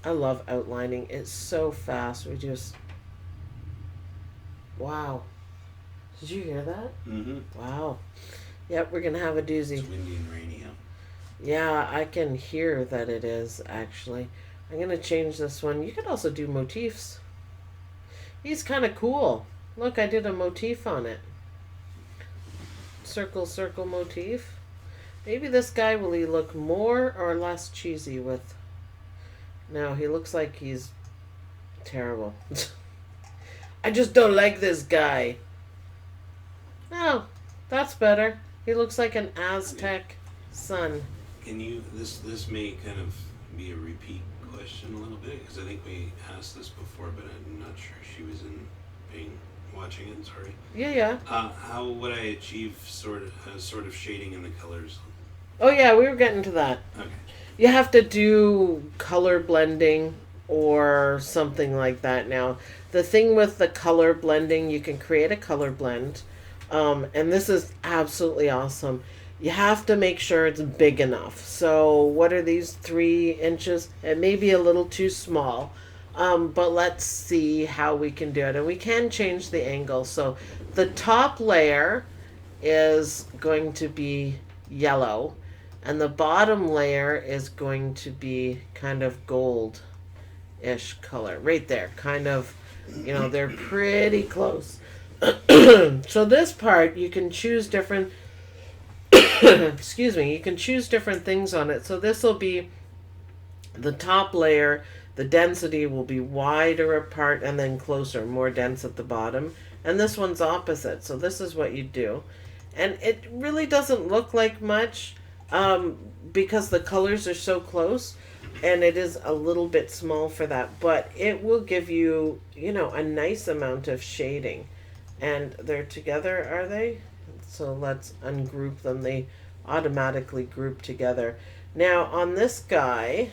I love outlining. It's so fast. We just... Wow. Did you hear that? Mm-hmm. Wow. Yep, we're going to have a doozy. It's windy and rainy out. Yeah, I can hear that it is, actually. I'm going to change this one. You could also do motifs. He's kind of cool. Look, I did a motif on it. Circle, circle motif. Maybe this guy, will he look more or less cheesy with... No, he looks like he's terrible. I just don't like this guy. Oh, that's better. He looks like an Aztec sun. Can you, this may kind of be a repeat question a little bit, because I think we asked this before, but I'm not sure she was watching it, sorry. Yeah. How would I achieve sort of shading in the colors? Oh yeah, we were getting to that. Okay. You have to do color blending or something like that. Now, the thing with the color blending, you can create a color blend, and this is absolutely awesome. You have to make sure it's big enough. So what are these, 3 inches? It may be a little too small, but let's see how we can do it. And we can change the angle. So the top layer is going to be yellow, and the bottom layer is going to be kind of gold-ish color. Right there, kind of, they're pretty close. So this part, you can choose different... excuse me, you can choose different things on it. So this will be the top layer. The density will be wider apart and then closer, more dense at the bottom. And this one's opposite. So this is what you do. And it really doesn't look like much because the colors are so close. And it is a little bit small for that. But it will give you, a nice amount of shading. And they're together, are they? So let's ungroup them. They automatically group together. Now on this guy,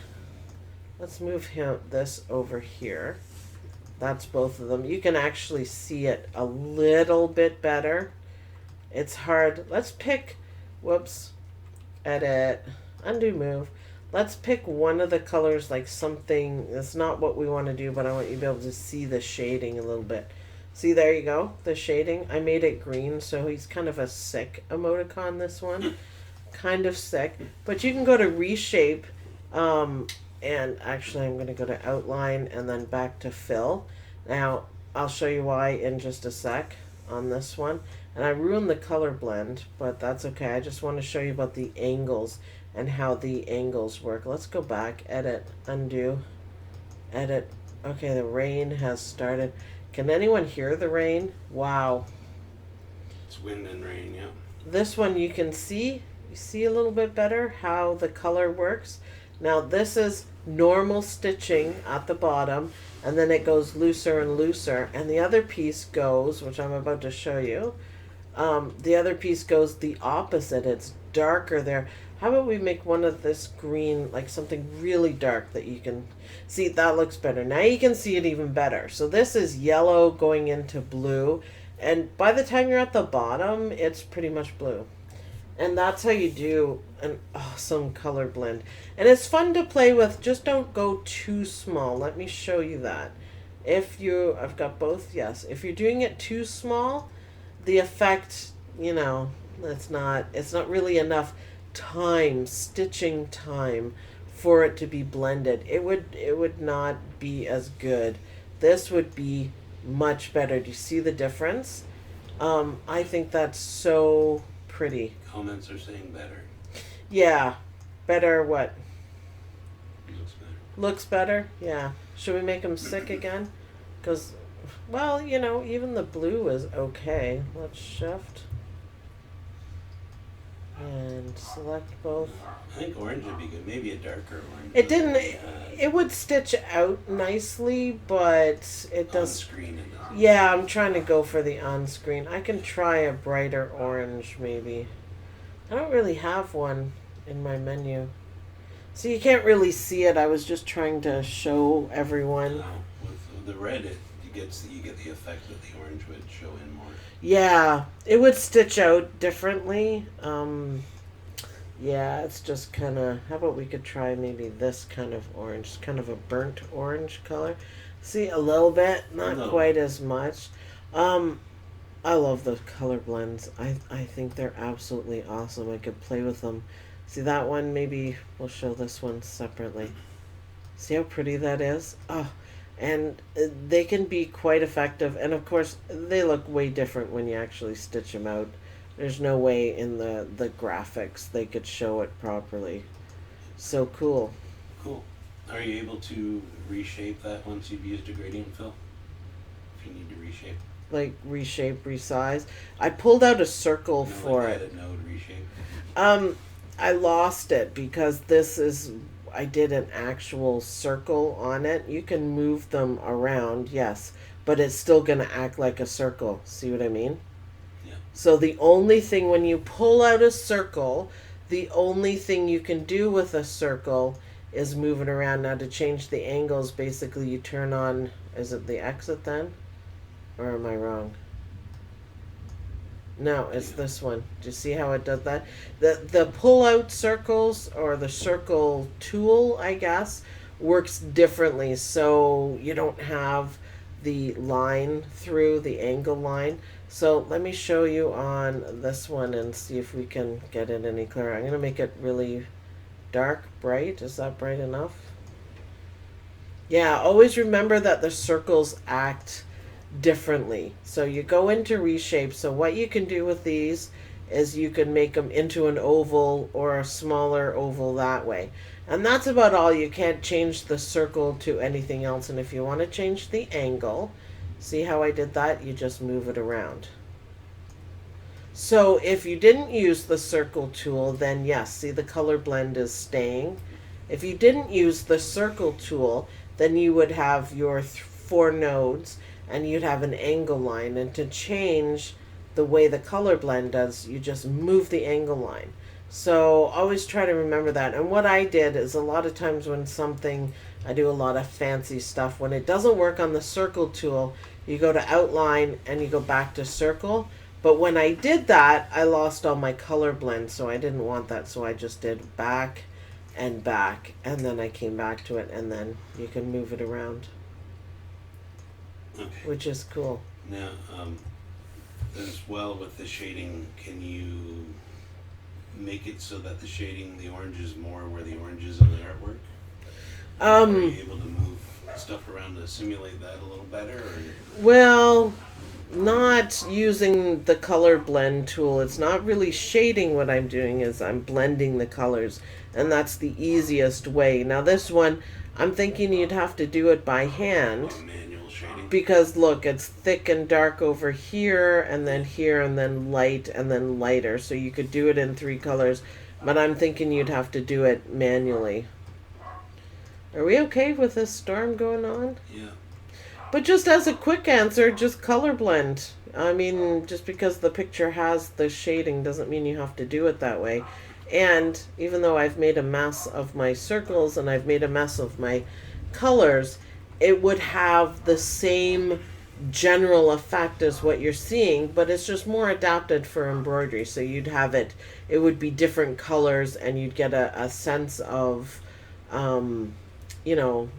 let's move this over here. That's both of them. You can actually see it a little bit better. It's hard. Let's pick, whoops, edit, undo move. Let's pick one of the colors, like something, that's not what we want to do, but I want you to be able to see the shading a little bit. See, there you go, the shading. I made it green, so he's kind of a sick emoticon, this one. Kind of sick. But you can go to reshape, um, and actually I'm going to go to outline and then back to fill. Now, I'll show you why in just a sec on this one. And I ruined the color blend, but that's okay. I just want to show you about the angles and how the angles work. Let's go back, edit, undo, edit. Okay, the rain has started. Can anyone hear the rain? Wow. It's wind and rain, yeah. This one you can see, you see a little bit better how the color works. Now this is normal stitching at the bottom, and then it goes looser and looser, and the other piece goes, which I'm about to show you, the other piece goes the opposite. It's darker there. How about we make one of this green, like something really dark that you can see? That looks better. Now you can see it even better. So this is yellow going into blue, and by the time you're at the bottom, it's pretty much blue. And that's how you do an awesome color blend. And it's fun to play with. Just don't go too small. Let me show you that. If you, I've got both, yes. If you're doing it too small, the effect, it's not really enough time, stitching time for it to be blended. It would not be as good. This would be much better. Do you see the difference? I think that's so pretty. Comments are saying better. Yeah. Better what? Looks better. Looks better? Yeah. Should we make them sick again? Because, well, even the blue is okay. Let's shift. And select both. I think orange would be good. Maybe a darker orange. It didn't. It would stitch out nicely, but it On does. screen it doesn't. Yeah, I'm trying to go for the on screen. I can try a brighter orange, maybe. I don't really have one in my menu. So you can't really see it. I was just trying to show everyone. No, with the red, you get the effect that the orange would show in more. Yeah, it would stitch out differently. Yeah, it's just kind of. How about we could try maybe this kind of orange, kind of a burnt orange color. See, a little bit, not quite as much. I love the color blends. I think they're absolutely awesome. I could play with them. See that one? Maybe we'll show this one separately. See how pretty that is? Oh, and they can be quite effective. And of course, they look way different when you actually stitch them out. There's no way in the graphics they could show it properly. So cool. Cool. Are you able to reshape that once you've used a gradient fill? If you need to reshape. Like reshape, resize. I pulled out a circle for like it. edit node reshape. I lost it because I did an actual circle on it. You can move them around, yes, but it's still going to act like a circle. See what I mean? Yeah. So the only thing when you pull out a circle, the only thing you can do with a circle is move it around. Now to change the angles, basically you turn on, is it the exit then? Or am I wrong? No, it's this one. Do you see how it does that? The pull out circles, or the circle tool, I guess, works differently. So you don't have the line through, the angle line. So let me show you on this one and see if we can get it any clearer. I'm going to make it really dark, bright. Is that bright enough? Yeah, always remember that the circles act differently. So you go into reshape. So what you can do with these is you can make them into an oval or a smaller oval that way. And that's about all. You can't change the circle to anything else. And if you want to change the angle, see how I did that? You just move it around. So if you didn't use the circle tool, then yes, see the color blend is staying. If you didn't use the circle tool, then you would have your 4 nodes and you'd have an angle line. And to change the way the color blend does, you just move the angle line. So always try to remember that. And what I did is a lot of times when I do a lot of fancy stuff, when it doesn't work on the circle tool, you go to outline and you go back to circle. But when I did that, I lost all my color blend, so I didn't want that. So I just did back, and then I came back to it, and then you can move it around. Okay. Which is cool. Now, as well with the shading, can you make it so that the shading, the orange is more where the orange is in the artwork? Are you able to move stuff around to simulate that a little better? Or? Well, not using the color blend tool. It's not really shading. What I'm doing is I'm blending the colors, and that's the easiest way. Now this one, I'm thinking you'd have to do it by hand Manual shading? because look, it's thick and dark over here and then light and then lighter. So you could do it in 3 colors, but I'm thinking you'd have to do it manually. Are we okay with this storm going on? Yeah. But just as a quick answer, just color blend. I mean, just because the picture has the shading doesn't mean you have to do it that way. And even though I've made a mess of my circles and I've made a mess of my colors, it would have the same general effect as what you're seeing, but it's just more adapted for embroidery. So you'd have it would be different colors and you'd get a sense of,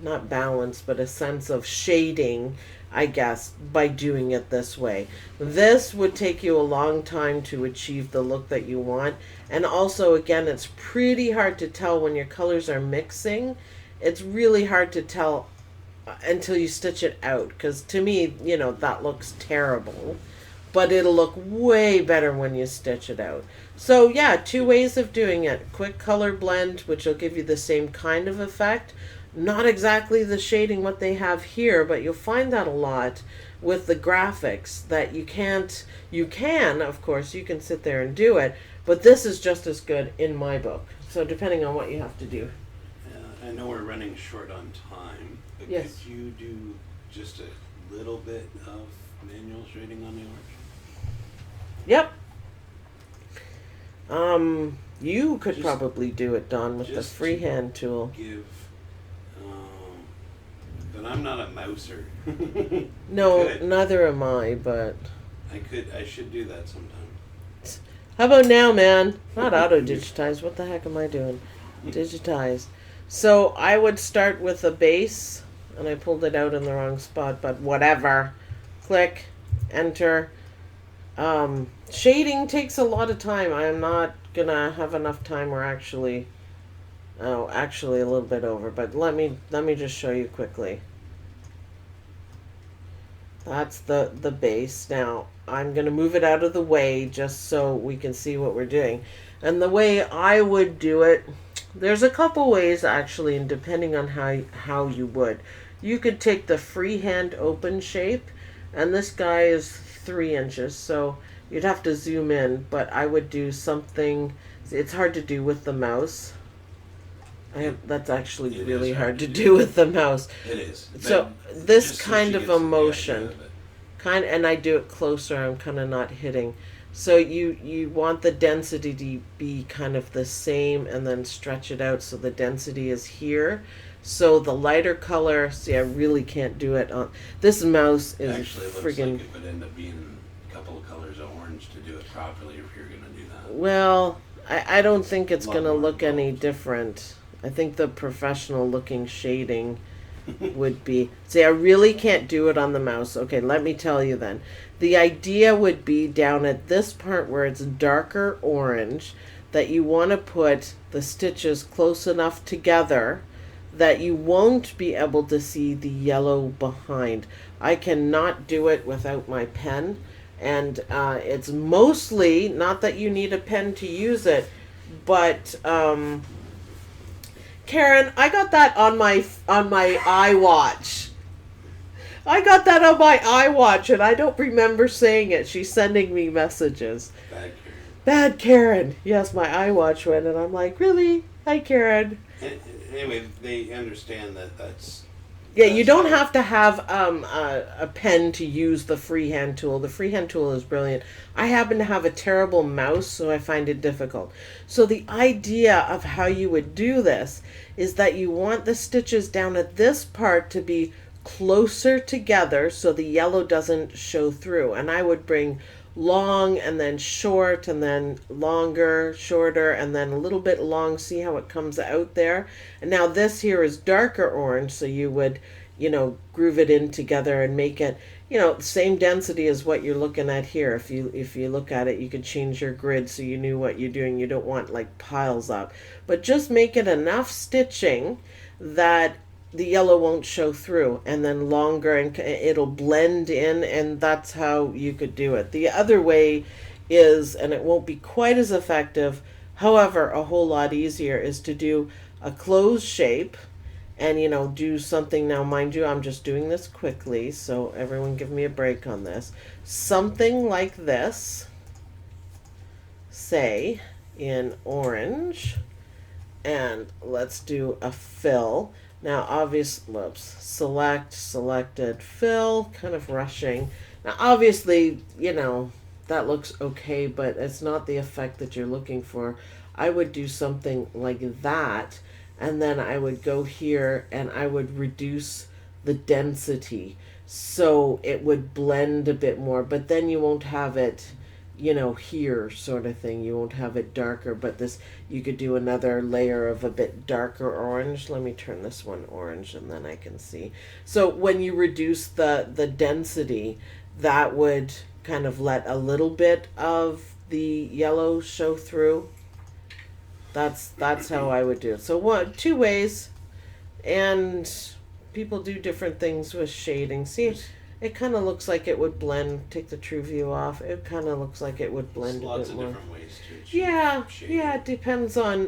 not balance, but a sense of shading, I guess, by doing it this way. This would take you a long time to achieve the look that you want. And also, again, it's pretty hard to tell when your colors are mixing. It's really hard to tell until you stitch it out. Because to me, that looks terrible. But it'll look way better when you stitch it out. So yeah, 2 ways of doing it. Quick color blend, which will give you the same kind of effect. Not exactly the shading what they have here, but you'll find that a lot with the graphics that you can, of course, you can sit there and do it, but this is just as good in my book. So depending on what you have to do. I know we're running short on time, but Yes. could you do just a little bit of manual shading on the orange? Yep. You could Just- probably do it, Don, with the just to freehand tool. Give, but I'm not a mouser. No, Good. neither am I, but I should do that sometime. how about now, man? Not auto digitize. What the heck am I doing? Digitize. So I would start with a base, and I pulled it out in the wrong spot, but whatever. Click, enter. Shading takes a lot of time. I am not gonna have enough time. We're actually a little bit over, but let me just show you quickly. That's the base. Now I'm going to move it out of the way just so we can see what we're doing. And the way I would do it, there's a couple ways actually, and depending on how you would. You could take the freehand open shape, and this guy is 3 inches, so you'd have to zoom in, but I would do something, it's hard to do with the mouse. That's actually It really is hard to do with the mouse. It is. So But this just so kind she of gets the emotion, idea of it. and I do it closer. I'm kind of not hitting. So you want the density to be kind of the same, and then stretch it out so the density is here. So the lighter color. See, I really can't do it on this mouse. Is Actually, it looks friggin' like it would end up being a couple of colors of orange to do it properly if you're going to do that. well. I don't think it's Lot gonna more look any involved. different. I think the professional looking shading would be. See, I really can't do it on the mouse. Okay, let me tell you then. The idea would be down at this part where it's darker orange that you want to put the stitches close enough together that you won't be able to see the yellow behind. I cannot do it without my pen, and it's mostly not that you need a pen to use it, but Karen, I got that on my iWatch. I got that on my iWatch, and I don't remember saying it. She's sending me messages. Bad Karen. Bad Karen. Yes, my iWatch went, and I'm like, really? Hi, Karen. Anyway, they understand that that's. Yeah, you don't how- have to have a pen to use the freehand tool. The freehand tool is brilliant. I happen to have a terrible mouse, so I find it difficult. So the idea of how you would do this is that you want the stitches down at this part to be closer together so the yellow doesn't show through. And I would bring long and then short and then longer, shorter, and then a little bit long. See how it comes out there? And now this here is darker orange, so you would, groove it in together and make it, same density as what you're looking at here. If you look at it, you could change your grid so you knew what you're doing. You don't want like piles up, but just make it enough stitching that the yellow won't show through, and then longer, and it'll blend in, and that's how you could do it. The other way is, and it won't be quite as effective, however a whole lot easier, is to do a closed shape, and do something. Now mind you, I'm just doing this quickly, so everyone give me a break on this. Something like this, say in orange, and let's do a fill. Now selected, fill, kind of rushing. Now obviously, that looks okay, but it's not the effect that you're looking for. I would do something like that, and then I would go here and I would reduce the density so it would blend a bit more, but then you won't have it, here sort of thing. You won't have it darker, but this, you could do another layer of a bit darker orange. Let me turn this one orange and then I can see. So when you reduce the density, that would kind of let a little bit of the yellow show through. That's how I would do it. So two ways, and people do different things with shading. See, it kind of looks like it would blend. Take the true view off. It kind of looks like it would blend a bit more. Lots of different ways to achieve shading. Yeah. It depends on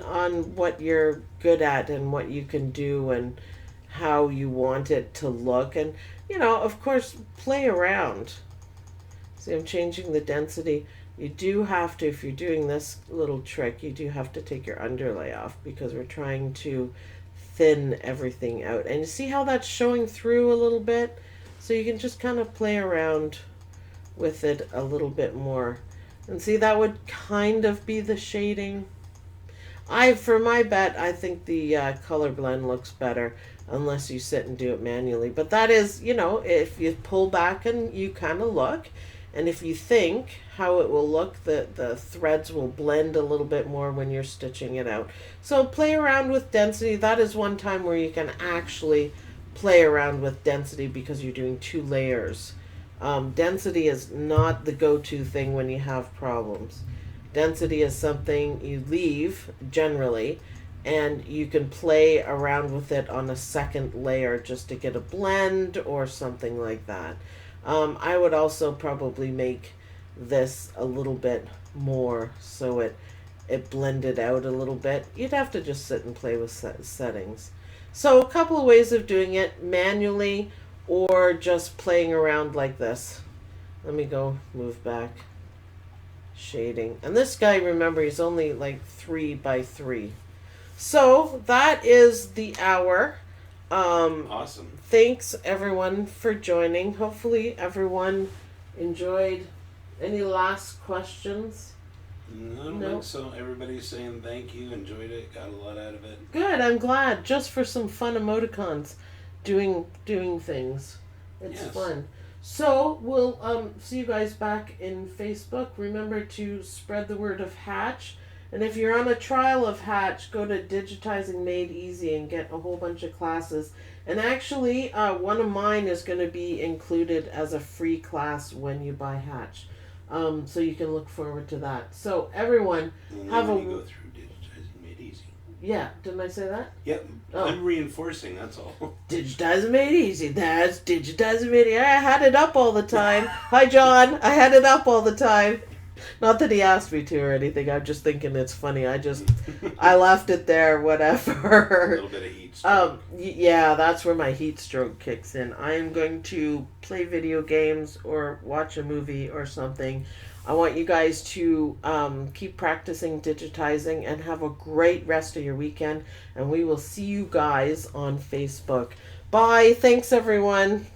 what you're good at and what you can do and how you want it to look, and of course, play around. See, I'm changing the density. You do have to, if you're doing this little trick, you do have to take your underlay off because we're trying to thin everything out. And you see how that's showing through a little bit? So you can just kind of play around with it a little bit more. And see, that would kind of be the shading. For my bet, I think the color blend looks better unless you sit and do it manually. But that is, if you pull back and you kind of look, and if you think how it will look, the threads will blend a little bit more when you're stitching it out. So play around with density. That is one time where you can actually play around with density because you're doing two layers. Density is not the go-to thing when you have problems. Density is something you leave generally, and you can play around with it on a second layer just to get a blend or something like that. I would also probably make this a little bit more so it blended out a little bit. You'd have to just sit and play with settings. So a couple of ways of doing it: manually or just playing around like this. Let me go move back. Shading. And this guy, remember, he's only like 3 by 3. So that is the hour. Awesome. Thanks everyone for joining. Hopefully everyone enjoyed. Any last questions? No, I don't think so. Everybody's saying thank you, enjoyed it, got a lot out of it. Good, I'm glad. Just for some fun emoticons, doing things. It's fun. So we'll see you guys back in Facebook. Remember to spread the word of Hatch. And if you're on a trial of Hatch, go to Digitizing Made Easy and get a whole bunch of classes. And actually, one of mine is going to be included as a free class when you buy Hatch. So you can look forward to that. So everyone, have a... go through Digitizing Made Easy. Yeah, didn't I say that? Yep, I'm reinforcing, that's all. Digitizing Made Easy. That's Digitizing Made Easy. I had it up all the time. Hi, John. I had it up all the time. Not that he asked me to or anything. I'm just thinking it's funny. I left it there, whatever. A little bit of heat stroke. Yeah, that's where my heat stroke kicks in. I am going to play video games or watch a movie or something. I want you guys to keep practicing digitizing and have a great rest of your weekend. And we will see you guys on Facebook. Bye. Thanks, everyone.